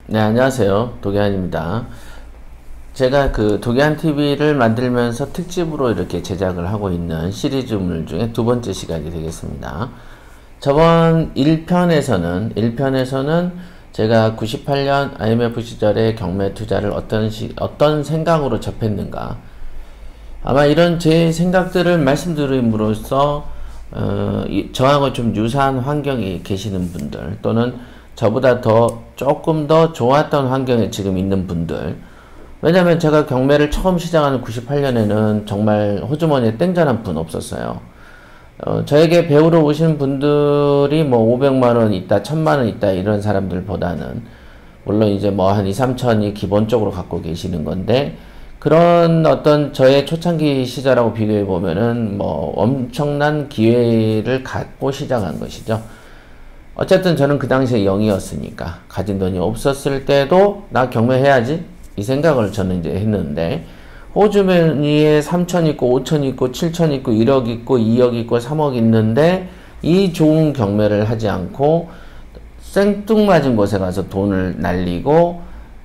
네, 안녕하세요. 도기환입니다. 제가 그 도기환 TV를 만들면서 특집으로 이렇게 제작을 하고 있는 시리즈물 중에 두 번째 시간이 되겠습니다. 저번 1편에서는 제가 98년 IMF 시절에 경매 투자를 어떤 생각으로 접했는가. 아마 이런 제 생각들을 말씀드림으로써 저하고 좀 유사한 환경에 계시는 분들 또는 저보다 조금 더 좋았던 환경에 지금 있는 분들, 왜냐면 제가 경매를 처음 시작하는 98년에는 정말 호주머니에 땡전 한 푼 없었어요. 저에게 배우러 오신 분들이 뭐 500만원 있다, 1000만원 있다 이런 사람들보다는 물론 이제 뭐 한 2, 3천이 기본적으로 갖고 계시는 건데, 그런 어떤 저의 초창기 시절하고 비교해 보면은 뭐 엄청난 기회를 갖고 시작한 것이죠. 어쨌든 저는 그 당시에 0이었으니까 가진 돈이 없었을 때도 나 경매해야지 이 생각을 저는 이제 했는데, 호주머니에 3천 있고 5천 있고 7천 있고 1억 있고 2억 있고 3억 있는데 이 좋은 경매를 하지 않고 생뚱맞은 곳에 가서 돈을 날리고,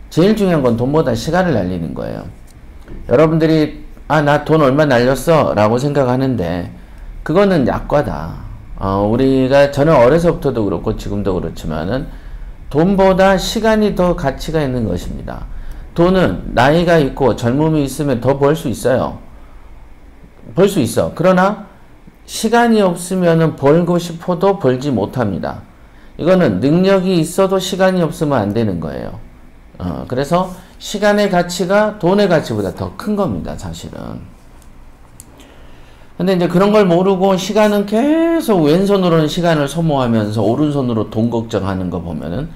제일 중요한 건 돈보다 시간을 날리는 거예요. 여러분들이 나 돈 얼마 날렸어 라고 생각하는데 그거는 약과다. 저는 어려서부터도 그렇고 지금도 그렇지만은 돈보다 시간이 더 가치가 있는 것입니다. 돈은 나이가 있고 젊음이 있으면 더 벌 수 있어요. 벌 수 있어. 그러나 시간이 없으면은 벌고 싶어도 벌지 못합니다. 이거는 능력이 있어도 시간이 없으면 안 되는 거예요. 그래서 시간의 가치가 돈의 가치보다 더 큰 겁니다, 사실은. 근데 이제 그런 걸 모르고 시간은 계속 왼손으로는 시간을 소모하면서 오른손으로 돈 걱정하는 거 보면은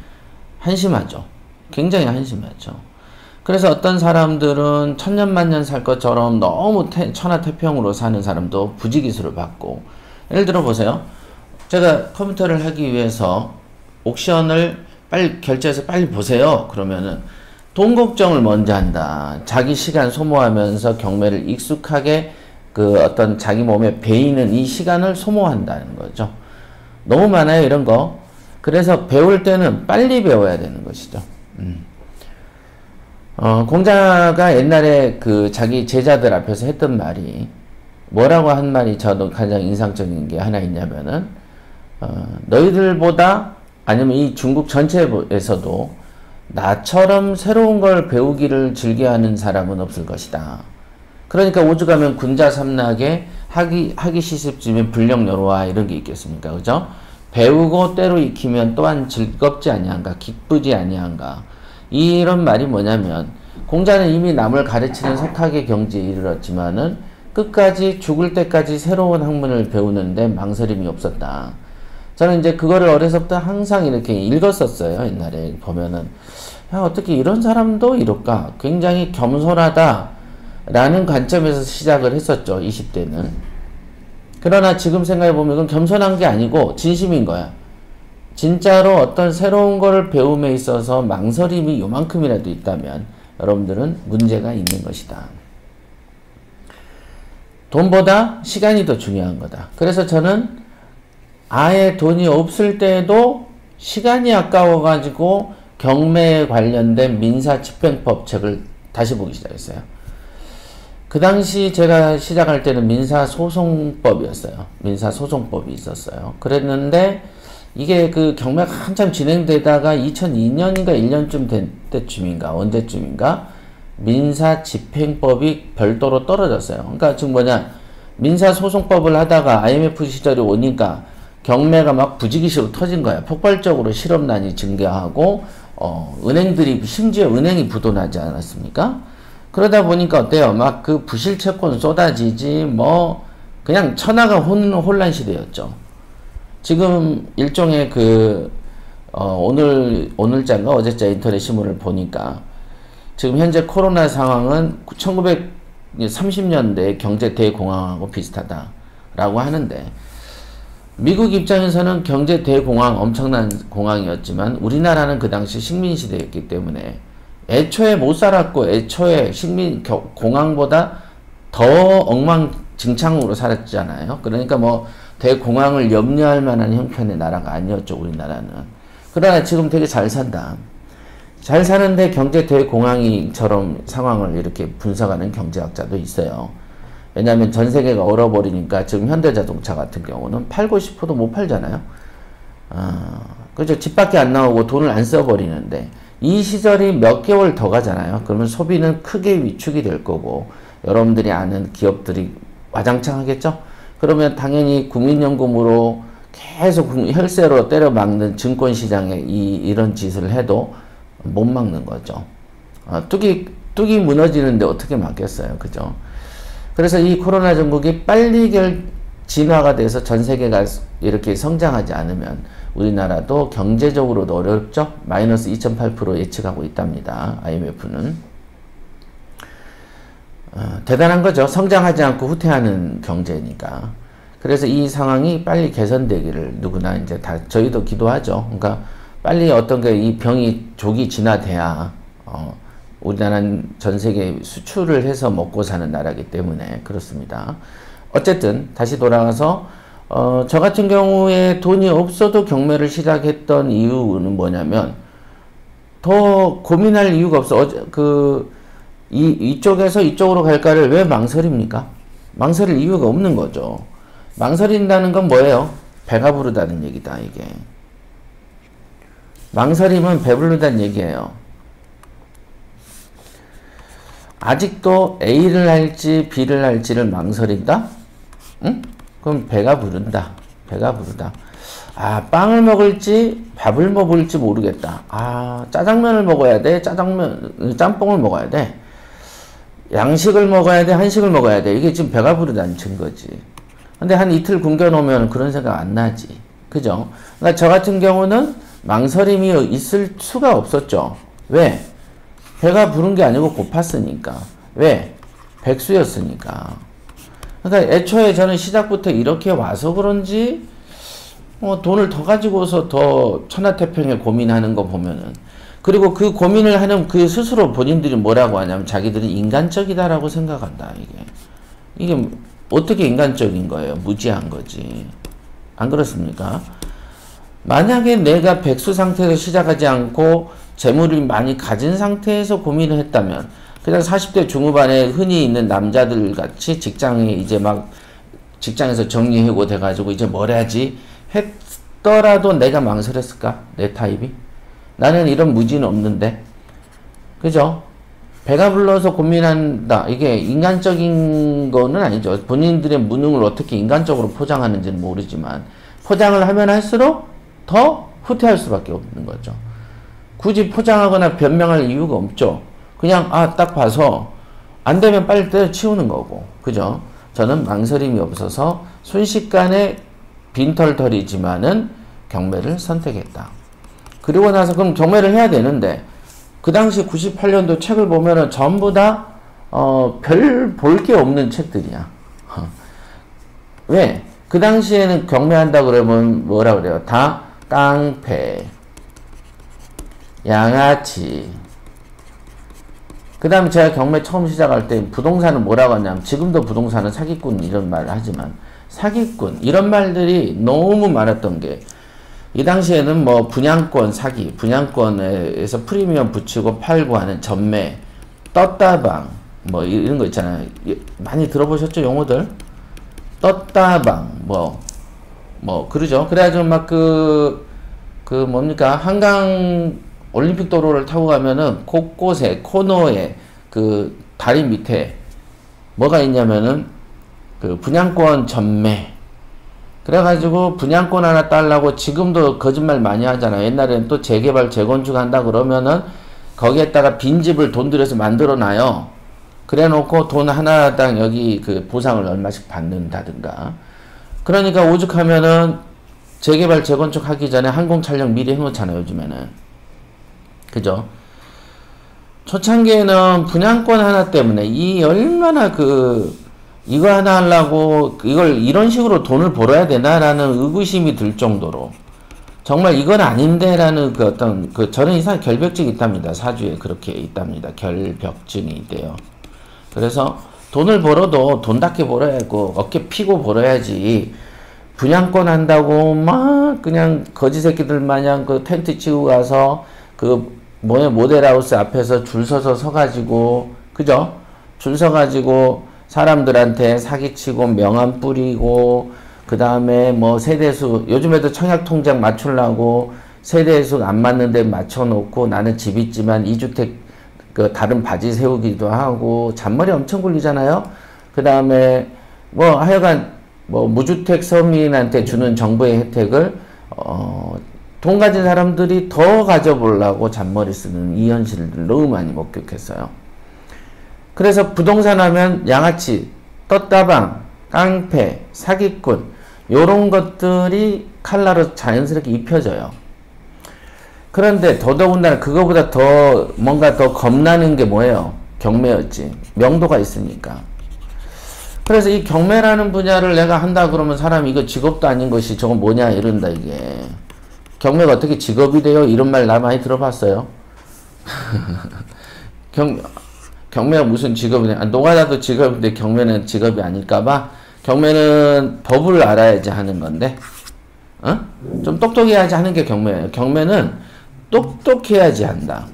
한심하죠. 굉장히 한심하죠. 그래서 어떤 사람들은 천년만년 살 것처럼 너무 천하태평으로 사는 사람도 부지기수를 받고, 예를 들어 보세요. 제가 컴퓨터를 하기 위해서 옥션을 빨리 결제해서 빨리 보세요. 그러면은 돈 걱정을 먼저 한다. 자기 시간 소모하면서 경매를 익숙하게 어떤 자기 몸에 배이는 이 시간을 소모한다는 거죠. 너무 많아요, 이런 거. 그래서 배울 때는 빨리 배워야 되는 것이죠. 공자가 옛날에 자기 제자들 앞에서 했던 말이, 뭐라고 한 말이 저도 가장 인상적인 게 하나 있냐면은, 너희들보다, 아니면 이 중국 전체에서도 나처럼 새로운 걸 배우기를 즐겨하는 사람은 없을 것이다. 그러니까 오죽하면 군자 삼락에 하기 시습지면 불령여로와 이런 게 있겠습니까? 그죠? 배우고 때로 익히면 또한 즐겁지 아니한가, 기쁘지 아니한가. 이런 말이 뭐냐면, 공자는 이미 남을 가르치는 석학의 경지에 이르렀지만은 끝까지 죽을 때까지 새로운 학문을 배우는데 망설임이 없었다. 저는 이제 그거를 어려서부터 항상 이렇게 읽었었어요. 옛날에 보면은, 야, 어떻게 이런 사람도 이럴까? 굉장히 겸손하다 라는 관점에서 시작을 했었죠, 20대는. 그러나 지금 생각해보면 이건 겸손한 게 아니고 진심인 거야. 진짜로 어떤 새로운 거를 배움에 있어서 망설임이 요만큼이라도 있다면 여러분들은 문제가 있는 것이다. 돈보다 시간이 더 중요한 거다. 그래서 저는 아예 돈이 없을 때도 시간이 아까워가지고 경매에 관련된 민사집행법 책을 다시 보기 시작했어요. 그 당시 제가 시작할 때는 민사소송법이었어요. 민사소송법이 있었어요. 그랬는데 이게 경매가 한참 진행되다가 2002년인가 1년쯤 된 때쯤인가 언제쯤인가 민사집행법이 별도로 떨어졌어요. 그러니까 지금 민사소송법을 하다가 IMF 시절이 오니까 경매가 막 부지기수로 터진 거야. 폭발적으로 실업난이 증가하고 은행들이, 심지어 은행이 부도나지 않았습니까? 그러다 보니까 어때요? 막 부실채권 쏟아지지, 그냥 천하가 혼란 시대였죠. 지금 일종의 오늘자인가 어제자 인터넷 신문을 보니까 지금 현재 코로나 상황은 1930년대 경제 대공황하고 비슷하다라고 하는데, 미국 입장에서는 경제 대공황, 엄청난 공황이었지만 우리나라는 그 당시 식민시대였기 때문에 애초에 못 살았고, 애초에 공황보다 더 엉망진창으로 살았잖아요. 그러니까 대공황을 염려할 만한 형편의 나라가 아니었죠, 우리나라는. 그러나 지금 되게 잘 산다. 잘 사는데 경제 대공황이처럼 상황을 이렇게 분석하는 경제학자도 있어요. 왜냐하면 전 세계가 얼어버리니까 지금 현대자동차 같은 경우는 팔고 싶어도 못 팔잖아요. 그죠? 집밖에 안 나오고 돈을 안 써버리는데 이 시절이 몇 개월 더 가잖아요. 그러면 소비는 크게 위축이 될 거고 여러분들이 아는 기업들이 와장창 하겠죠? 그러면 당연히 국민연금으로 계속 혈세로 때려 막는 증권시장에 이런 짓을 해도 못 막는 거죠. 뚝이 무너지는데 어떻게 막겠어요. 그죠? 그래서 이 코로나 전국이 빨리 진화가 돼서 전 세계가 이렇게 성장하지 않으면 우리나라도 경제적으로도 어렵죠. 마이너스 2.8% 예측하고 있답니다. IMF는. 대단한 거죠. 성장하지 않고 후퇴하는 경제니까. 그래서 이 상황이 빨리 개선되기를 누구나 이제 다 저희도 기도하죠. 그러니까 빨리 어떤 게 이 조기 진화돼야 우리나라는 전 세계 수출을 해서 먹고 사는 나라이기 때문에 그렇습니다. 어쨌든 다시 돌아가서 저 같은 경우에 돈이 없어도 경매를 시작했던 이유는 뭐냐면 더 고민할 이유가 없어. 이쪽에서 이쪽으로 갈까를 왜 망설입니까? 망설일 이유가 없는 거죠. 망설인다는 건 뭐예요? 배가 부르다는 얘기다, 이게. 망설임은 배부르다는 얘기예요. 아직도 A를 할지 B를 할지를 망설인다? 응? 그럼 배가 부른다. 배가 부르다. 빵을 먹을지 밥을 먹을지 모르겠다. 짜장면을 먹어야 돼. 짬뽕을 먹어야 돼. 양식을 먹어야 돼. 한식을 먹어야 돼. 이게 지금 배가 부르다는 증거지. 근데 한 이틀 굶겨놓으면 그런 생각 안 나지. 그죠? 그러니까 저 같은 경우는 망설임이 있을 수가 없었죠. 왜? 배가 부른 게 아니고 고팠으니까. 왜? 백수였으니까. 그러니까 애초에 저는 시작부터 이렇게 와서 그런지 돈을 더 가지고서 더 천하태평에 고민하는 거 보면은, 그리고 그 고민을 하는 그 스스로 본인들이 뭐라고 하냐면 자기들이 인간적이다라고 생각한다. 이게 어떻게 인간적인 거예요? 무지한 거지. 안 그렇습니까? 만약에 내가 백수 상태에서 시작하지 않고 재물을 많이 가진 상태에서 고민을 했다면, 그냥 40대 중후반에 흔히 있는 남자들 같이 직장에 이제 막 직장에서 정리해고 돼가지고 이제 뭘 해야지 했더라도 내가 망설였을까? 내 타입이? 나는 이런 무지는 없는데. 그죠? 배가 불러서 고민한다. 이게 인간적인 거는 아니죠. 본인들의 무능을 어떻게 인간적으로 포장하는지는 모르지만 포장을 하면 할수록 더 후퇴할 수밖에 없는 거죠. 굳이 포장하거나 변명할 이유가 없죠. 그냥 딱 봐서 안 되면 빨리 때려치우는 거고. 그죠? 저는 망설임이 없어서 순식간에 빈털털이지만은 경매를 선택했다. 그리고 나서 그럼 경매를 해야 되는데 그 당시 98년도 책을 보면은 전부 다 별 볼 게 없는 책들이야. 왜? 그 당시에는 경매한다 그러면 뭐라 그래요? 다 깡패, 양아치. 그 다음에 제가 경매 처음 시작할 때 부동산은 뭐라고 하냐면, 지금도 부동산은 사기꾼 이런 말을 하지만 사기꾼 이런 말들이 너무 많았던 게, 이 당시에는 뭐 분양권 사기, 분양권에서 프리미엄 붙이고 팔고 하는 전매, 떴다방 뭐 이런 거 있잖아요. 많이 들어보셨죠? 용어들? 떴다방 뭐 그러죠. 그래가지고 막 뭡니까? 한강 올림픽 도로를 타고 가면은 곳곳에 코너에 그 다리 밑에 뭐가 있냐면은 그 분양권 전매. 그래가지고 분양권 하나 딸라고, 지금도 거짓말 많이 하잖아. 옛날에는 또 재개발 재건축 한다 그러면은 거기에다가 빈집을 돈 들여서 만들어 놔요. 그래 놓고 돈 하나당 여기 그 보상을 얼마씩 받는다든가. 그러니까 오죽하면은 재개발 재건축 하기 전에 항공 촬영 미리 해놓잖아요, 요즘에는. 그죠? 초창기에는 분양권 하나 때문에 얼마나 이거 하나 하려고 이걸 이런 식으로 돈을 벌어야 되나라는 의구심이 들 정도로, 정말 이건 아닌데 라는 저는 이상 결벽증이 있답니다. 사주에 그렇게 있답니다. 결벽증이 있대요. 그래서 돈을 벌어도 돈답게 벌어야 하고 어깨 피고 벌어야지, 분양권 한다고 막 그냥 거지 새끼들 마냥 그 텐트 치고 가서 뭐에 모델하우스 앞에서 줄 서서 서가지고, 그죠? 줄 서가지고 사람들한테 사기치고 명함 뿌리고, 그 다음에 뭐 세대수, 요즘에도 청약통장 맞추려고 세대수 안 맞는데 맞춰놓고 나는 집 있지만 2주택 그 다른 바지 세우기도 하고 잔머리 엄청 굴리잖아요. 그 다음에 뭐 하여간 뭐 무주택 서민한테 주는 정부의 혜택을 돈 가진 사람들이 더 가져보려고 잔머리 쓰는 이 현실을 너무 많이 목격했어요. 그래서 부동산 하면 양아치, 떴다방, 깡패, 사기꾼 요런 것들이 칼라로 자연스럽게 입혀져요. 그런데 더더군다나 그거보다 더 뭔가 더 겁나는 게 뭐예요? 경매였지. 명도가 있으니까. 그래서 이 경매라는 분야를 내가 한다 그러면 사람이 이거 직업도 아닌 것이 저건 뭐냐 이런다 이게. 경매가 어떻게 직업이 돼요? 이런 말 나 많이 들어봤어요. 경매가 무슨 직업이냐. 노가다도 직업인데 경매는 직업이 아닐까봐. 경매는 법을 알아야지 하는 건데. 좀 똑똑해야지 하는 게 경매예요. 경매는 똑똑해야지 한다.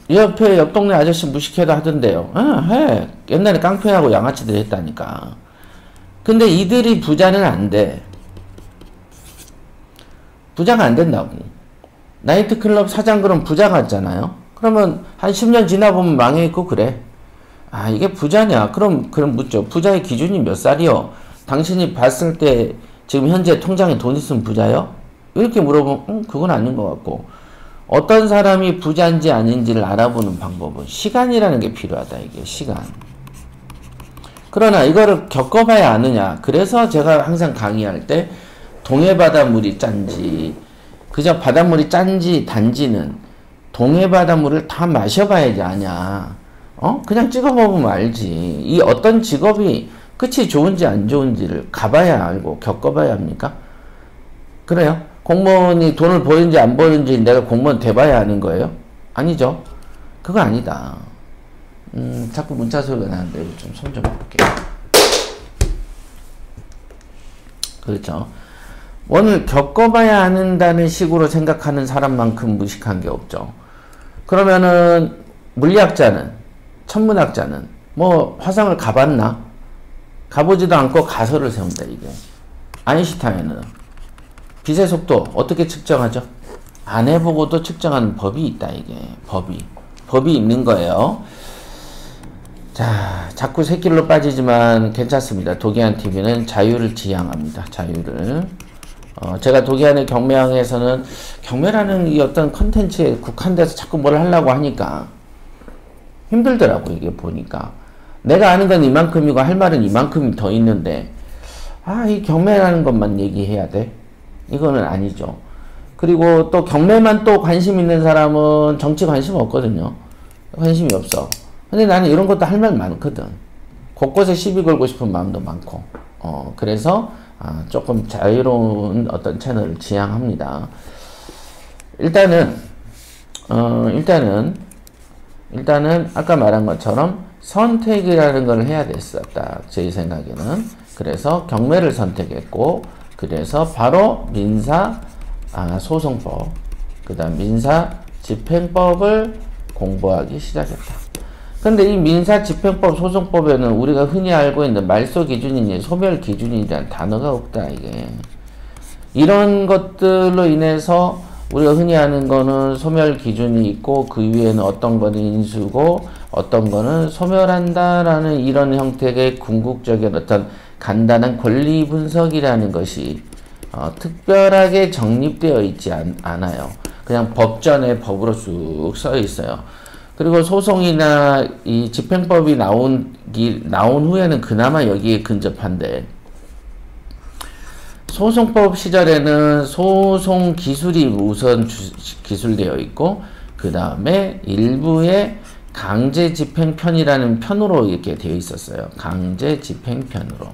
옆에 옆 동네 아저씨 무식해도 하던데요. 해. 옛날에 깡패하고 양아치들이 했다니까. 근데 이들이 부자는 안 돼. 부자가 안 된다고. 나이트클럽 사장 그럼 부자 같잖아요. 그러면 한 10년 지나보면 망해있고 그래. 이게 부자냐? 그럼 묻죠. 부자의 기준이 몇 살이요? 당신이 봤을 때 지금 현재 통장에 돈 있으면 부자요? 이렇게 물어보면 그건 아닌 것 같고, 어떤 사람이 부자인지 아닌지를 알아보는 방법은 시간이라는 게 필요하다. 이게 시간. 그러나 이거를 겪어봐야 아느냐. 그래서 제가 항상 강의할 때 동해 바닷물이 짠지 그저 바닷물이 짠지 단지는 동해 바닷물을 다 마셔봐야지 아냐. 그냥 찍어먹으면 알지. 이 어떤 직업이 끝이 좋은지 안 좋은지를 가봐야 알고 겪어봐야 합니까? 그래요? 공무원이 돈을 버는지 안 버는지 내가 공무원 돼봐야 하는 거예요? 아니죠. 그거 아니다. 자꾸 문자 소리가 나는데 좀 손 좀 볼게요. 그렇죠. 오늘 겪어봐야 한다는 식으로 생각하는 사람만큼 무식한 게 없죠. 그러면은 물리학자는, 천문학자는 뭐 화성을 가봤나? 가보지도 않고 가설을 세운다 이게. 아인슈타인은 빛의 속도 어떻게 측정하죠? 안 해보고도 측정하는 법이 있다 이게. 법이 있는 거예요. 자, 자꾸 새길로 빠지지만 괜찮습니다. 도기한 TV는 자유를 지향합니다. 자유를. 제가 도기한의 경매항에서는 경매라는 이 어떤 컨텐츠에 국한돼서 자꾸 뭘 하려고 하니까 힘들더라고 이게 보니까. 내가 아는 건 이만큼이고 할 말은 이만큼 더 있는데 이 경매라는 것만 얘기해야 돼? 이거는 아니죠. 그리고 또 경매만 또 관심 있는 사람은 정치 관심 없거든요. 관심이 없어. 근데 나는 이런 것도 할 말 많거든. 곳곳에 시비 걸고 싶은 마음도 많고. 그래서 조금 자유로운 어떤 채널을 지향합니다. 일단은 아까 말한 것처럼 선택이라는 걸 해야 됐었다. 제 생각에는. 그래서 경매를 선택했고, 그래서 바로 민사 소송법, 그 다음 민사 집행법을 공부하기 시작했다. 근데 이 민사 집행법 소송법에는 우리가 흔히 알고 있는 말소 기준이니 소멸 기준이라는 단어가 없다 이게. 이런 것들로 인해서 우리가 흔히 하는 거는 소멸 기준이 있고 그 위에는 어떤 거는 인수고 어떤 거는 소멸한다라는 이런 형태의 궁극적인 어떤 간단한 권리 분석이라는 것이 특별하게 정립되어 있지 않아요. 그냥 법전에 법으로 쭉 써 있어요. 그리고 소송이나 이 집행법이 나온 후에는 그나마 여기에 근접한데, 소송법 시절에는 소송 기술이 우선 기술되어 있고, 그 다음에 일부의 강제 집행편이라는 편으로 이렇게 되어 있었어요. 강제 집행편으로.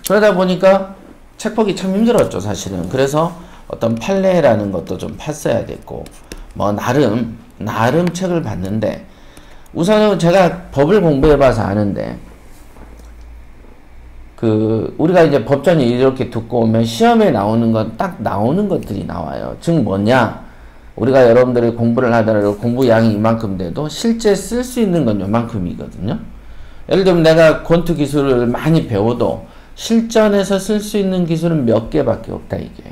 그러다 보니까 책 보기 참 힘들었죠, 사실은. 그래서 어떤 판례라는 것도 좀 팠어야 됐고, 뭐 나름 책을 봤는데, 우선은 제가 법을 공부해봐서 아는데, 우리가 이제 법전이 이렇게 듣고 오면 시험에 나오는 건 딱 나오는 것들이 나와요. 즉 뭐냐? 우리가 여러분들이 공부를 하더라도 공부 양이 이만큼 돼도 실제 쓸 수 있는 건 요만큼이거든요. 예를 들면 내가 권투 기술을 많이 배워도 실전에서 쓸 수 있는 기술은 몇 개밖에 없다 이게.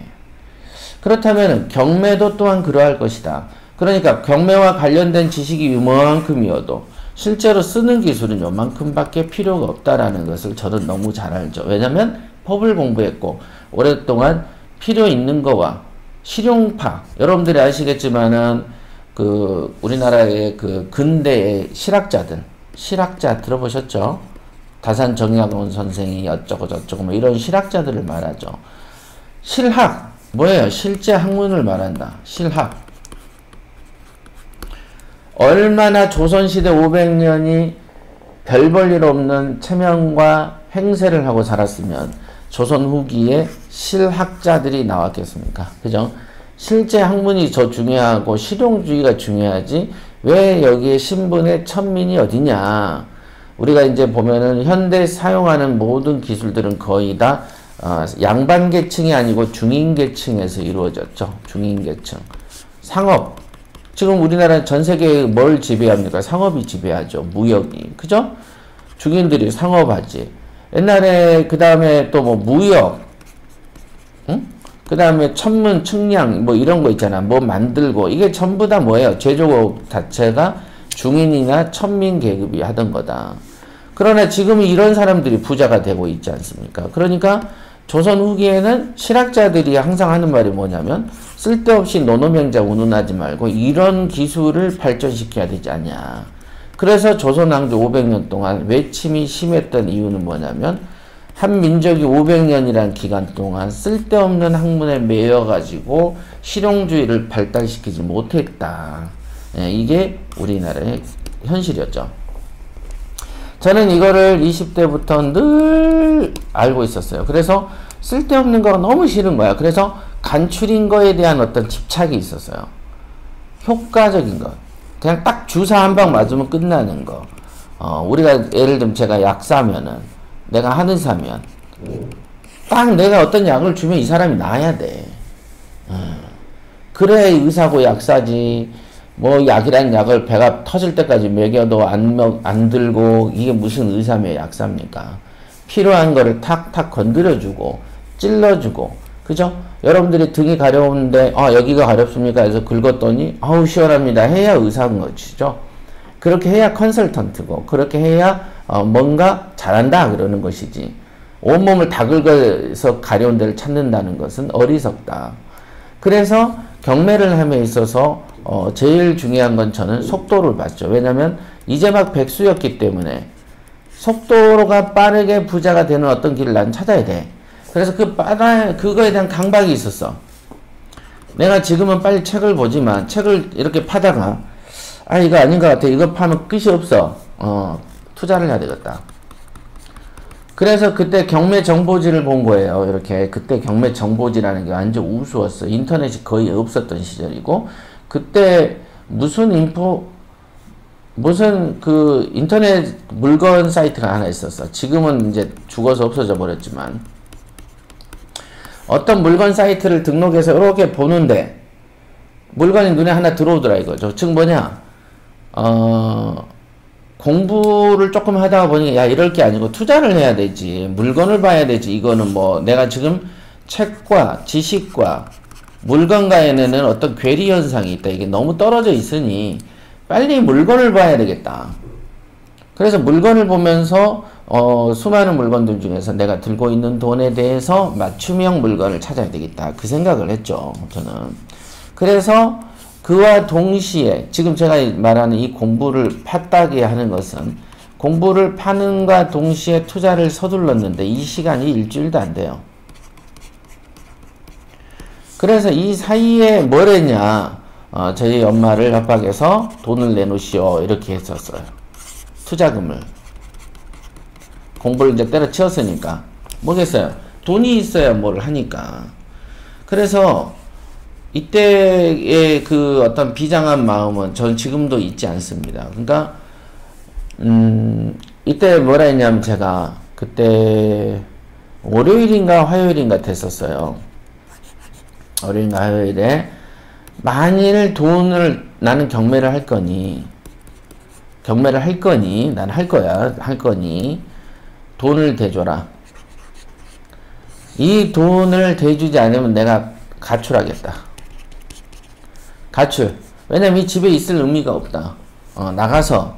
그렇다면 경매도 또한 그러할 것이다. 그러니까 경매와 관련된 지식이 요만큼이어도 실제로 쓰는 기술은 요만큼밖에 필요가 없다라는 것을 저는 너무 잘 알죠. 왜냐면 법을 공부했고 오랫동안 필요 있는 거와 실용파, 여러분들이 아시겠지만은 우리나라의 근대의 실학자 들어보셨죠? 다산 정약원 선생이 어쩌고 저쩌고 뭐 이런 실학자들을 말하죠. 실학 뭐예요? 실제 학문을 말한다. 실학. 얼마나 조선시대 500년이 별 볼 일 없는 체면과 행세를 하고 살았으면 조선 후기에 실학자들이 나왔겠습니까? 그죠? 실제 학문이 더 중요하고 실용주의가 중요하지 왜 여기에 신분의 천민이 어디냐? 우리가 이제 보면은 현대 사용하는 모든 기술들은 거의 다 양반계층이 아니고 중인계층에서 이루어졌죠. 중인계층. 상업. 지금 우리나라는 전 세계에 뭘 지배합니까? 상업이 지배하죠. 무역이. 그죠? 중인들이 상업하지. 옛날에 그 다음에 또 뭐 무역, 응? 그 다음에 천문, 측량 뭐 이런 거 있잖아. 뭐 만들고 이게 전부 다 뭐예요? 제조업 자체가 중인이나 천민 계급이 하던 거다. 그러나 지금 이런 사람들이 부자가 되고 있지 않습니까? 그러니까 조선 후기에는 실학자들이 항상 하는 말이 뭐냐면 쓸데없이 노노명자 운운하지 말고 이런 기술을 발전시켜야 되지 않냐. 그래서 조선 왕조 500년 동안 외침이 심했던 이유는 뭐냐면 한 민족이 500년이란 기간 동안 쓸데없는 학문에 매여가지고 실용주의를 발달시키지 못했다. 이게 우리나라의 현실이었죠. 저는 이거를 20대부터 늘 알고 있었어요. 그래서 쓸데없는 거가 너무 싫은 거야. 그래서 간추린 거에 대한 어떤 집착이 있었어요. 효과적인 것. 그냥 딱 주사 한 방 맞으면 끝나는 거. 우리가 예를 들면 제가 약 사면은 내가 한의사면 딱 내가 어떤 약을 주면 이 사람이 나아야 돼. 그래야 의사고 약사지. 뭐 약이란 약을 배가 터질 때까지 먹여도 안 들고 이게 무슨 의사며 약사입니까? 필요한 거를 탁탁 건드려주고 찔러주고 그죠? 여러분들이 등이 가려운데 여기가 가렵습니까? 해서 긁었더니 아우 시원합니다 해야 의사인 것이죠. 그렇게 해야 컨설턴트고 그렇게 해야 뭔가 잘한다 그러는 것이지 온몸을 다 긁어서 가려운 데를 찾는다는 것은 어리석다. 그래서 경매를 함에 있어서 제일 중요한 건 저는 속도를 봤죠. 왜냐면 이제 막 백수였기 때문에 속도가 빠르게 부자가 되는 어떤 길을 난 찾아야 돼. 그래서 그거에 대한 강박이 있었어. 내가 지금은 빨리 책을 보지만 책을 이렇게 파다가 이거 아닌 것 같아. 이거 파면 끝이 없어. 투자를 해야 되겠다. 그래서 그때 경매 정보지를 본 거예요. 이렇게 그때 경매 정보지라는 게 완전 우스웠어. 인터넷이 거의 없었던 시절이고 그때 무슨 인터넷 물건 사이트가 하나 있었어. 지금은 이제 죽어서 없어져 버렸지만 어떤 물건 사이트를 등록해서 이렇게 보는데 물건이 눈에 하나 들어오더라 이거죠. 즉 뭐냐 공부를 조금 하다가 보니까 이럴 게 아니고 투자를 해야 되지. 물건을 봐야 되지. 이거는 뭐 내가 지금 책과 지식과 물건과에는 어떤 괴리 현상이 있다. 이게 너무 떨어져 있으니 빨리 물건을 봐야 되겠다. 그래서 물건을 보면서 수많은 물건들 중에서 내가 들고 있는 돈에 대해서 맞춤형 물건을 찾아야 되겠다. 그 생각을 했죠. 저는. 그래서 그와 동시에 지금 제가 말하는 이 공부를 팠다게 하는 것은 공부를 파는과 동시에 투자를 서둘렀는데 이 시간이 일주일도 안 돼요. 그래서 이 사이에 뭘 했냐. 저희 엄마를 협박해서 돈을 내놓으시오. 이렇게 했었어요. 투자금을. 공부를 이제 때려치웠으니까. 뭐겠어요? 돈이 있어야 뭘 하니까. 그래서 이때의 그 어떤 비장한 마음은 전 지금도 잊지 않습니다. 그러니까, 이때 뭐라 했냐면 제가 그때 월요일인가 화요일인가 됐었어요. 월요일인가 화요일에 만일 돈을 나는 경매를 할 거니 난 할 거야 할 거니 돈을 대줘라. 이 돈을 대주지 않으면 내가 가출하겠다. 가출. 왜냐면 이 집에 있을 의미가 없다. 나가서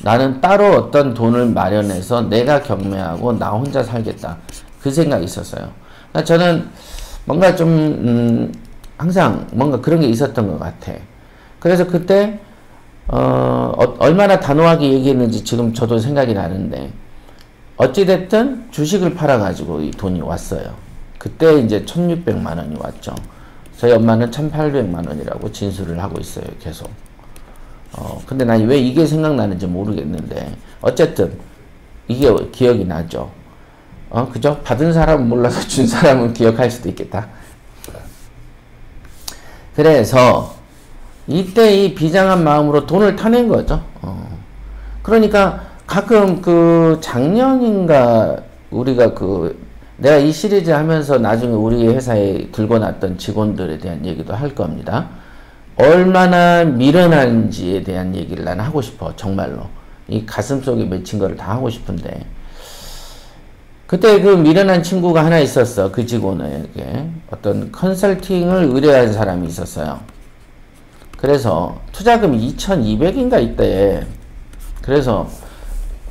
나는 따로 어떤 돈을 마련해서 내가 경매하고 나 혼자 살겠다. 그 생각이 있었어요. 그러니까 저는 뭔가 좀 항상 뭔가 그런 게 있었던 것 같아. 그래서 그때 얼마나 단호하게 얘기했는지 지금 저도 생각이 나는데 어찌됐든 주식을 팔아가지고 이 돈이 왔어요. 그때 이제 1600만 원이 왔죠. 저희 엄마는 1800만 원이라고 진술을 하고 있어요. 계속. 근데 난 왜 이게 생각나는지 모르겠는데 어쨌든 이게 기억이 나죠. 그죠? 받은 사람은 몰라서 준 사람은 기억할 수도 있겠다. 그래서 이때 이 비장한 마음으로 돈을 타낸 거죠. 그러니까 가끔 그 작년인가 우리가 내가 이 시리즈 하면서 나중에 우리 회사에 들고 놨던 직원들에 대한 얘기도 할 겁니다. 얼마나 미련한지에 대한 얘기를 난 하고 싶어. 정말로. 이 가슴속에 맺힌 거를 다 하고 싶은데 그때 그 미련한 친구가 하나 있었어. 그 직원에게 어떤 컨설팅을 의뢰한 사람이 있었어요. 그래서 투자금이 2200인가 있대. 그래서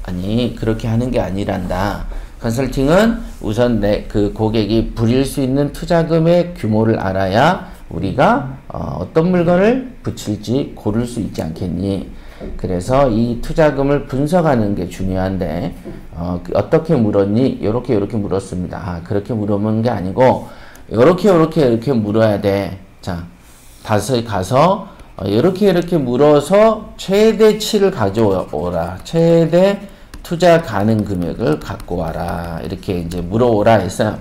아니 그렇게 하는 게 아니란다. 컨설팅은 우선 그 고객이 부릴 수 있는 투자금의 규모를 알아야 우리가 어떤 물건을 붙일지 고를 수 있지 않겠니? 그래서 이 투자금을 분석하는 게 중요한데 어떻게 물었니? 요렇게 물었습니다. 그렇게 물으면 게 아니고 요렇게 물어야 돼. 자, 다시 가서 요렇게 물어서 최대치를 가져오라. 최대 투자 가능 금액을 갖고 와라. 이렇게 이제 물어오라 했어요.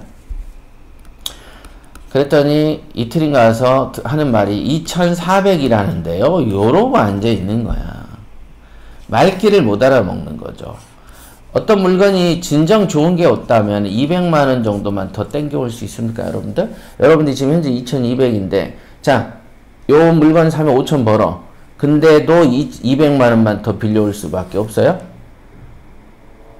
그랬더니 이틀인가 와서 하는 말이 2400이라는데요. 요러고 앉아 있는 거야. 말귀를 못 알아먹는 거죠. 어떤 물건이 진정 좋은 게 없다면 200만 원 정도만 더 땡겨올 수 있습니까, 여러분들? 여러분들이 지금 현재 2200인데, 자, 요 물건 사면 5000 벌어. 근데도 200만 원만 더 빌려올 수밖에 없어요?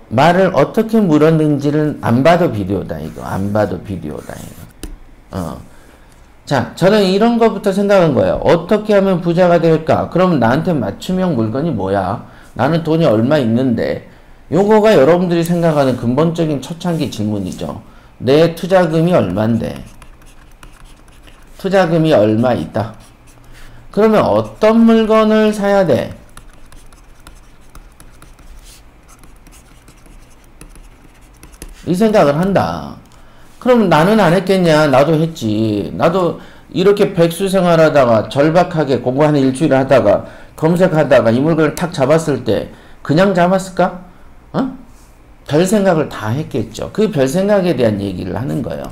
말을 어떻게 물었는지는 안 봐도 비디오다, 이거. 안 봐도 비디오다, 이거. 자, 저는 이런 것부터 생각한 거예요. 어떻게 하면 부자가 될까? 그러면 나한테 맞춤형 물건이 뭐야? 나는 돈이 얼마 있는데, 요거가 여러분들이 생각하는 근본적인 초창기 질문이죠. 내 투자금이 얼만데? 투자금이 얼마 있다? 그러면 어떤 물건을 사야 돼? 이 생각을 한다. 그럼 나는 안 했겠냐? 나도 했지. 나도 이렇게 백수 생활하다가 절박하게 공부하는 일주일 하다가 검색하다가 이 물건을 탁 잡았을 때 그냥 잡았을까? 별 생각을 다 했겠죠. 그 별 생각에 대한 얘기를 하는 거예요.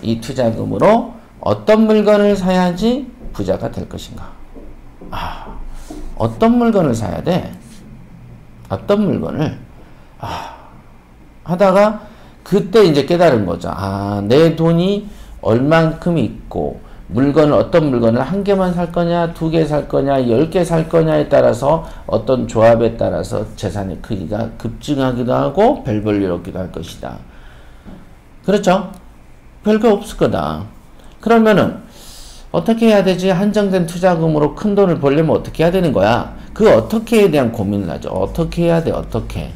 이 투자금으로 어떤 물건을 사야지 부자가 될 것인가? 어떤 물건을 사야 돼? 어떤 물건을? 하다가 그때 이제 깨달은 거죠. 내 돈이 얼만큼 있고 물건을 어떤 물건을 한 개만 살 거냐, 2개 살 거냐, 10개 살 거냐에 따라서 어떤 조합에 따라서 재산의 크기가 급증하기도 하고 별볼일 없기도 할 것이다. 그렇죠? 별거 없을 거다. 그러면은 어떻게 해야 되지? 한정된 투자금으로 큰 돈을 벌려면 어떻게 해야 되는 거야? 그 어떻게에 대한 고민을 하죠. 어떻게 해야 돼? 어떻게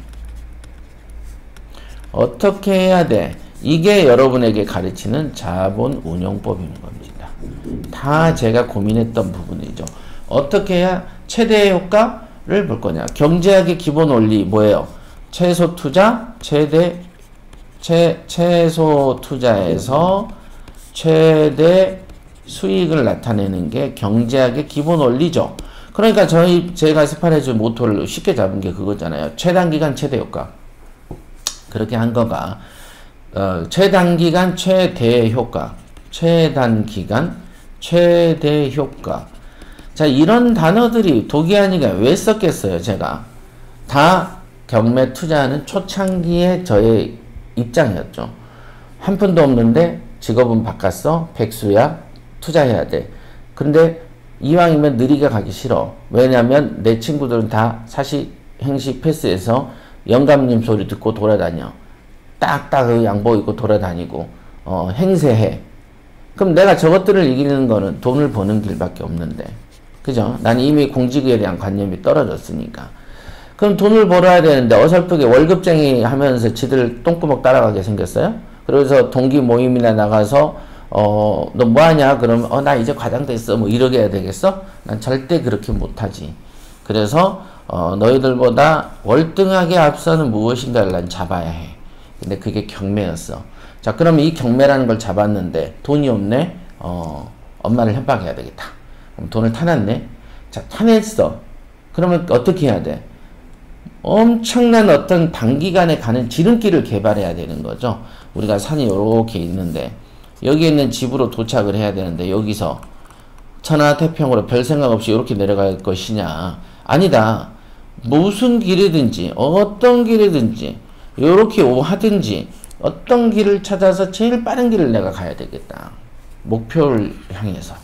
해야 돼? 이게 여러분에게 가르치는 자본 운용법인 겁니다. 다 제가 고민했던 부분이죠. 어떻게 해야 최대 효과를 볼 거냐? 경제학의 기본 원리 뭐예요? 최소 투자, 최소 투자에서 최대 수익을 나타내는 게 경제학의 기본 원리죠. 그러니까 제가 스파레즈 모토를 쉽게 잡은 게 그거잖아요. 최단기간 최대 효과. 그렇게 한 거가 최단기간 최대 효과, 최단기간 최대 효과. 자, 이런 단어들이 도기아니가 왜 썼겠어요? 제가 다 경매 투자하는 초창기의 저의 입장이었죠. 한 푼도 없는데 직업은 바꿨어. 백수야. 투자해야 돼. 근데 이왕이면 느리게 가기 싫어. 왜냐면 내 친구들은 다 사시행시 패스해서 영감님 소리 듣고 돌아다녀. 딱딱 그 양복 입고 돌아다니고 행세해. 그럼 내가 저것들을 이기는 거는 돈을 버는 길밖에 없는데, 그죠? 난 이미 공직에 대한 관념이 떨어졌으니까. 그럼 돈을 벌어야 되는데 어설프게 월급쟁이 하면서 지들 똥구멍 따라가게 생겼어요? 그래서 동기 모임이나 나가서 너 뭐하냐? 그러면 나 이제 과장됐어. 뭐 이러게 해야 되겠어? 난 절대 그렇게 못하지. 그래서 너희들보다 월등하게 앞서는 무엇인가를 난 잡아야 해. 근데 그게 경매였어. 자, 그럼 이 경매라는 걸 잡았는데 돈이 없네? 엄마를 협박해야 되겠다. 그럼 돈을 타놨네? 자, 타냈어. 그러면 어떻게 해야 돼? 엄청난 어떤 단기간에 가는 지름길을 개발해야 되는 거죠. 우리가 산이 이렇게 있는데 여기에 있는 집으로 도착을 해야 되는데 여기서 천하태평으로 별 생각 없이 이렇게 내려갈 것이냐? 아니다. 무슨 길이든지 어떤 길이든지 이렇게 하든지 어떤 길을 찾아서 제일 빠른 길을 내가 가야 되겠다. 목표를 향해서.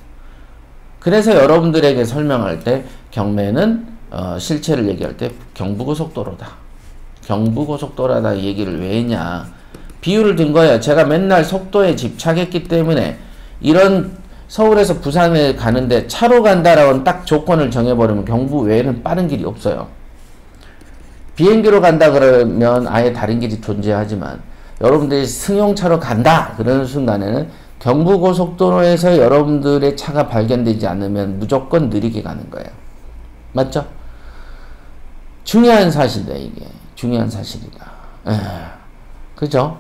그래서 여러분들에게 설명할 때 경매는 실체를 얘기할 때 경부고속도로다. 경부고속도로다 얘기를 왜 했냐. 비유를 든 거예요. 제가 맨날 속도에 집착했기 때문에 이런 서울에서 부산에 가는데 차로 간다라고 딱 조건을 정해버리면 경부 외에는 빠른 길이 없어요. 비행기로 간다 그러면 아예 다른 길이 존재하지만 여러분들이 승용차로 간다 그러는 순간에는 경부고속도로에서 여러분들의 차가 발견되지 않으면 무조건 느리게 가는 거예요. 맞죠? 중요한 사실이다. 이게 중요한 사실이다. 그죠?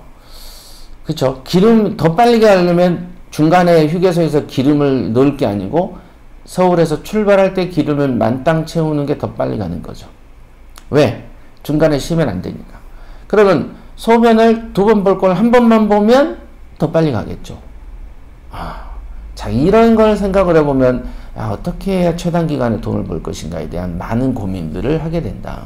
그쵸? 기름 더 빨리 가려면 중간에 휴게소에서 기름을 넣을 게 아니고 서울에서 출발할 때 기름을 만땅 채우는 게 더 빨리 가는 거죠. 왜? 중간에 쉬면 안 되니까. 그러면 소변을 2번 볼 걸 1번만 보면 더 빨리 가겠죠. 자, 이런 걸 생각을 해보면 어떻게 해야 최단 기간에 돈을 벌 것인가에 대한 많은 고민들을 하게 된다.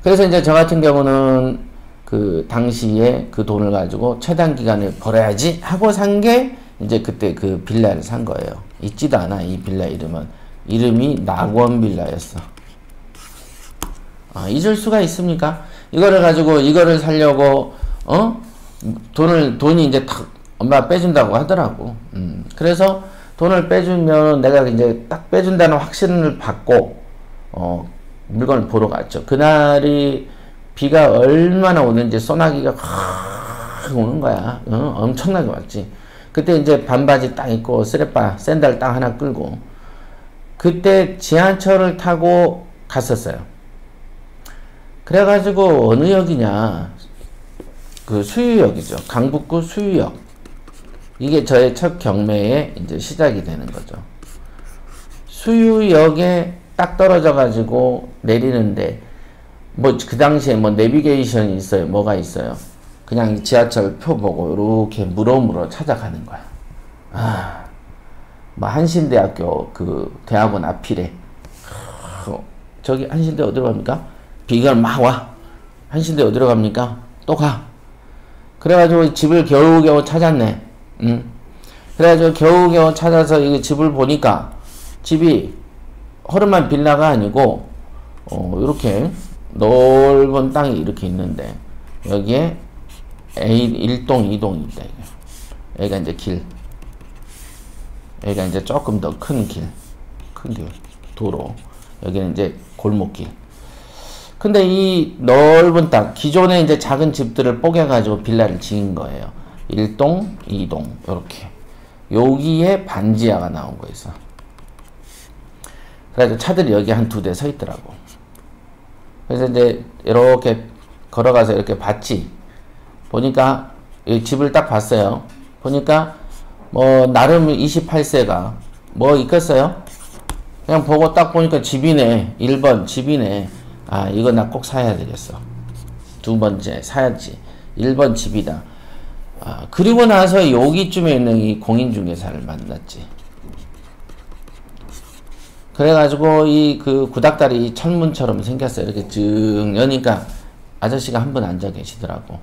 그래서 이제 저 같은 경우는 그 당시에 그 돈을 가지고 최단 기간에 벌어야지 하고 산 게 이제 그때 그 빌라를 산 거예요. 있지도 않아. 이 빌라 이름이 낙원빌라였어. 잊을 수가 있습니까? 이거를 가지고 이거를 살려고 돈이 이제 탁 엄마가 빼준다고 하더라고. 그래서 돈을 빼주면 내가 이제 딱 빼준다는 확신을 받고 물건을 보러 갔죠. 그날이 비가 얼마나 오는지 소나기가 확 오는 거야. 엄청나게 왔지. 그때 이제 반바지 딱 입고 쓰레빠 샌들 딱 하나 끌고 그때 지하철을 타고 갔었어요. 그래가지고 어느 역이냐, 그 수유역이죠. 강북구 수유역. 이게 저의 첫 경매의 이제 시작이 되는 거죠. 수유역에 딱 떨어져가지고 내리는데 뭐 그 당시에 뭐 내비게이션이 있어요. 뭐가 있어요. 그냥 지하철 표 보고 이렇게 물어물어 찾아가는 거야. 뭐 한신대학교 그 대학원 앞이래. 저기 한신대 어디로 갑니까? 비가 막 와. 한신대 어디로 갑니까? 또 가. 그래가지고 집을 겨우겨우 찾았네. 그래가지고 겨우겨우 찾아서 이 집을 보니까 집이 허름한 빌라가 아니고 이렇게 넓은 땅이 이렇게 있는데 여기에 A 1동 2동이 있다. 여기가 이제 길. 여기가 이제 조금 더 큰 길. 도로. 여기는 이제 골목길. 근데 이 넓은 땅, 기존에 이제 작은 집들을 뽀개가지고 빌라를 지은 거예요. 1동, 2동, 요렇게. 여기에 반지하가 나온 거였어. 그래가지고 차들이 여기 한 2대 서 있더라고. 그래서 이제 이렇게 걸어가서 이렇게 봤지. 보니까, 이 집을 딱 봤어요. 보니까, 뭐, 나름 28세가 뭐 있겠어요? 그냥 보고 딱 보니까 집이네. 1번 집이네. 이거 나 꼭 사야 되겠어. 2번째 사야지. 1번 집이다. 그리고 나서 여기쯤에 있는 이 공인중개사를 만났지. 그래가지고 이 그 구닥다리 철문처럼 생겼어요. 이렇게 쭉 여니까 아저씨가 한 분 앉아 계시더라고.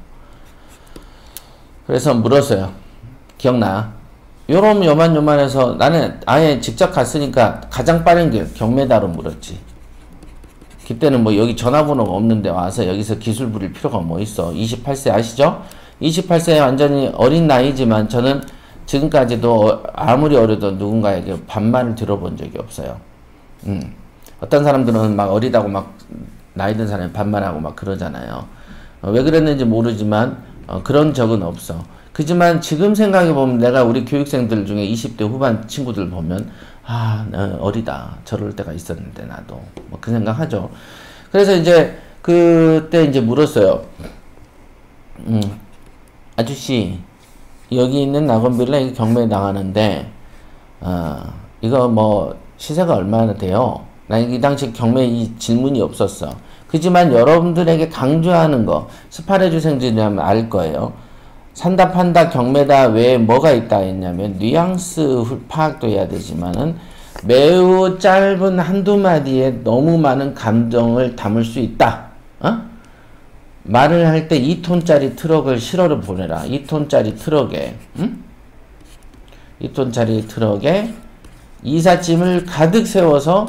그래서 물었어요. 기억나? 요만해서 나는 아예 직접 갔으니까 가장 빠른 길 경매다로 물었지. 그때는 뭐 여기 전화번호가 없는데 와서 여기서 기술 부릴 필요가 뭐 있어. 28세 아시죠? 28세 완전히 어린 나이지만 저는 지금까지도 아무리 어려도 누군가에게 반말을 들어본 적이 없어요. 어떤 사람들은 막 어리다고 막 나이 든 사람이 반말하고 막 그러잖아요. 왜 그랬는지 모르지만 그런 적은 없어. 그지만 지금 생각해보면 내가 우리 교육생들 중에 20대 후반 친구들 보면 나 어리다. 저럴 때가 있었는데 나도 뭐 그 생각하죠. 그래서 이제 그때 이제 물었어요. 아저씨 여기 있는 낙원빌라 이거 경매에 나가는데 이거 뭐 시세가 얼마나 돼요? 난 이 당시 경매 이 질문이 없었어. 그지만 여러분들에게 강조하는 거 스파레주생들이라면 알 거예요. 산다 판다 경매다 외에 뭐가 있다 했냐면 뉘앙스 파악도 해야 되지만은 매우 짧은 한두 마디에 너무 많은 감정을 담을 수 있다. 말을 할 때 2톤짜리 트럭을 실어를 보내라. 2톤짜리 트럭에 2톤짜리 트럭에 이삿짐을 가득 세워서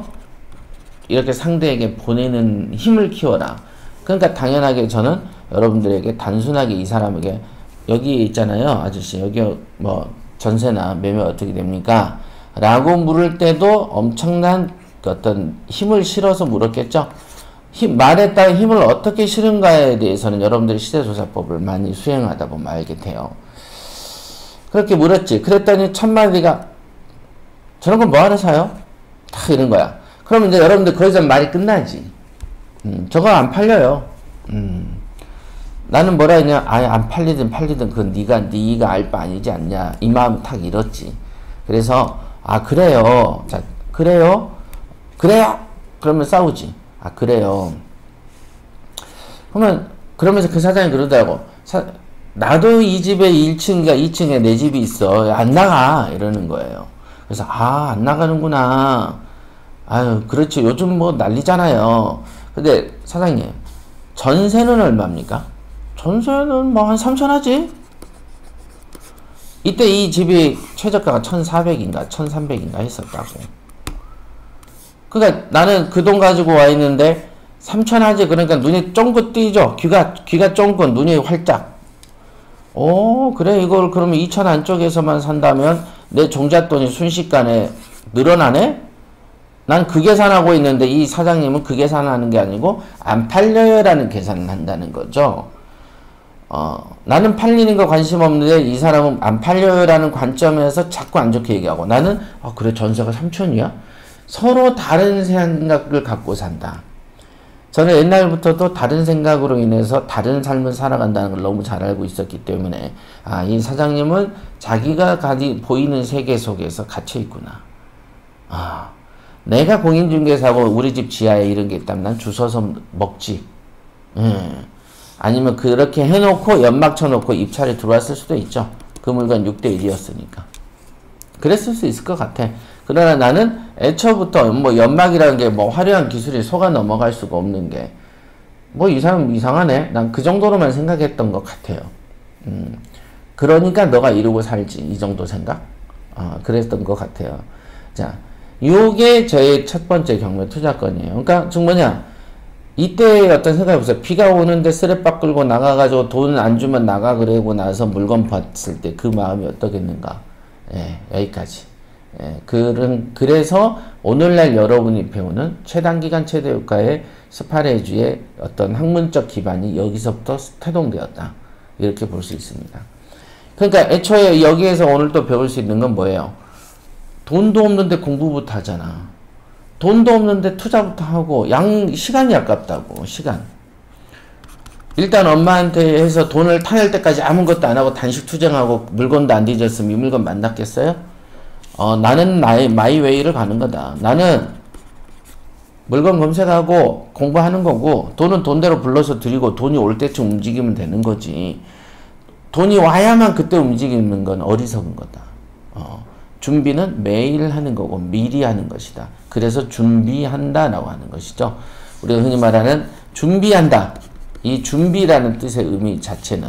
이렇게 상대에게 보내는 힘을 키워라. 그러니까 당연하게 저는 여러분들에게 단순하게 이 사람에게 여기 있잖아요. 아저씨 여기 뭐 전세나 매매 어떻게 됩니까? 라고 물을 때도 엄청난 어떤 힘을 실어서 물었겠죠. 말에 따른 힘을 어떻게 실은가에 대해서는 여러분들이 시대조사법을 많이 수행하다 보면 알게 돼요. 그렇게 물었지. 그랬더니 첫마디가 저런 건 뭐하러 사요? 다 이런 거야. 그러면 이제 여러분들 거기서 말이 끝나지. 저거 안 팔려요. 나는 뭐라 했냐? 아예 안 팔리든 그건 네가 알 바 아니지 않냐. 이 마음 탁 잃었지. 그래서 그래요. 자, 그래요? 그러면 싸우지. 그래요. 그러면서 그 사장이 그러더라고. 나도 이 집에 1층인가 2층에 내 집이 있어. 안 나가. 이러는 거예요. 그래서 안 나가는구나. 아유, 그렇지. 요즘 뭐 난리잖아요. 근데 사장님, 전세는 얼마입니까? 전세는 뭐 한 3천 하지? 이때 이 집이 최저가가 1,400인가 1,300인가 했었다고. 그러니까 나는 그 돈 가지고 와 있는데 3천 하지. 그러니까 눈이 쫑긋 띄죠. 귀가 쫑긋 눈이 활짝. 그래 이걸 그러면 2천 안쪽에서만 산다면 내 종잣돈이 순식간에 늘어나네? 난 그 계산하고 있는데 이 사장님은 그 계산하는 게 아니고 안 팔려요 라는 계산을 한다는 거죠. 나는 팔리는 거 관심 없는데 이 사람은 안 팔려요 라는 관점에서 자꾸 안 좋게 얘기하고 나는 그래 전세가 3천이야? 서로 다른 생각을 갖고 산다. 저는 옛날부터도 다른 생각으로 인해서 다른 삶을 살아간다는 걸 너무 잘 알고 있었기 때문에 이 사장님은 자기가 보이는 세계 속에서 갇혀 있구나. 내가 공인중개사고 우리 집 지하에 이런 게 있다면 난 주워서 먹지. 아니면 그렇게 해놓고 연막 쳐놓고 입찰에 들어왔을 수도 있죠. 그 물건 6대1이었으니까. 그랬을 수 있을 것 같아. 그러나 나는 애초부터 뭐 연막이라는 게 뭐 화려한 기술이 속아 넘어갈 수가 없는 게 뭐 이 사람 이상하네. 난 그 정도로만 생각했던 것 같아요. 그러니까 너가 이러고 살지. 이 정도 생각? 그랬던 것 같아요. 자, 요게 저의 첫 번째 경매 투자건이에요. 그러니까 즉 뭐냐? 이때 어떤 생각해보세요. 비가 오는데 스랩박 끌고 나가가지고 돈 안 주면 나가 그러고 나서 물건 봤을 때 그 마음이 어떻겠는가? 여기까지. 그래서 오늘날 여러분이 배우는 최단기간 최대효과의 스파레주의 어떤 학문적 기반이 여기서부터 태동되었다. 이렇게 볼 수 있습니다. 그러니까 애초에 여기에서 오늘 또 배울 수 있는 건 뭐예요? 돈도 없는데 공부부터 하잖아. 돈도 없는데 투자부터 하고 시간이 아깝다고. 시간. 일단 엄마한테 해서 돈을 타낼 때까지 아무것도 안 하고 단식 투쟁하고 물건도 안 뒤졌으면 이 물건 만났겠어요? 나는 마이웨이를 가는 거다. 나는 물건 검색하고 공부하는 거고 돈은 돈대로 불러서 드리고 돈이 올 때쯤 움직이면 되는 거지. 돈이 와야만 그때 움직이는 건 어리석은 거다. 준비는 매일 하는 거고 미리 하는 것이다. 그래서 준비한다 라고 하는 것이죠. 우리가 흔히 말하는 준비한다. 이 준비라는 뜻의 의미 자체는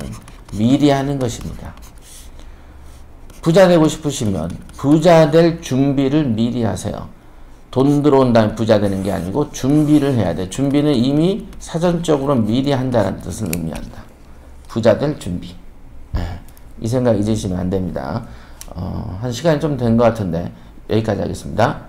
미리 하는 것입니다. 부자 되고 싶으시면 부자 될 준비를 미리 하세요. 돈 들어온 다음에 부자 되는 게 아니고 준비를 해야 돼. 준비는 이미 사전적으로 미리 한다는 뜻을 의미한다. 부자 될 준비. 이 생각 잊으시면 안 됩니다. 한 시간이 좀 된 것 같은데 여기까지 하겠습니다.